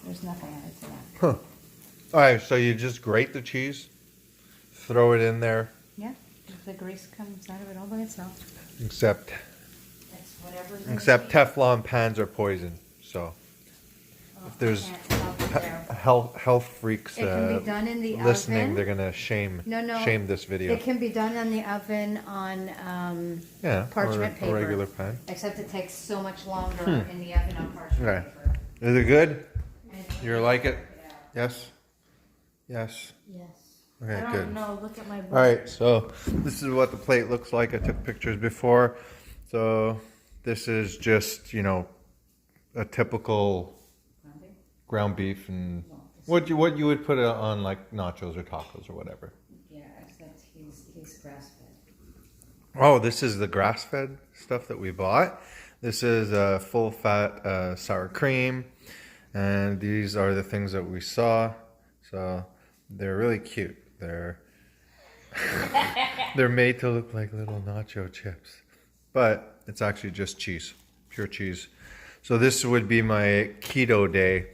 There's nothing added to that. Huh. All right, so you just grate the cheese, throw it in there. Yeah, the grease comes out of it all by itself. Except It's whatever's Teflon pans are poison. So if there's health freaks it can be done in the listening, oven. they're gonna shame this video. It can be done in the oven on parchment paper. A regular pan. Except it takes so much longer in the oven on parchment paper. Is it good? You like it? Yes. Yes. Yes. Okay, I don't good. know. Look at my bowl. All right, so this is what the plate looks like. I took pictures before. So this is just, you know, a typical ground beef and what you would put on like nachos or tacos or whatever. Yeah, except he's grass-fed. Oh, this is the grass-fed stuff that we bought. This is full-fat sour cream, and these are the things that we saw. So they're really cute. They're made to look like little nacho chips, but it's actually just cheese, pure cheese. So this would be my keto day,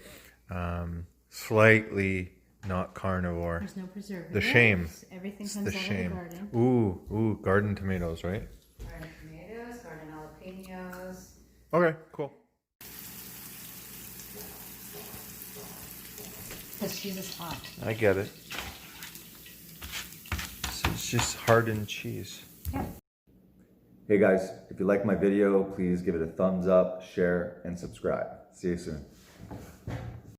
slightly not carnivore. There's no preservatives. The shame. Everything comes out of the garden. Ooh, garden tomatoes, right? Garden tomatoes, garden jalapenos. Okay, cool. Because cheese is hot. I get it. It's just hardened cheese. Yeah. Hey guys, if you like my video, please give it a thumbs up, share, and subscribe. See you soon.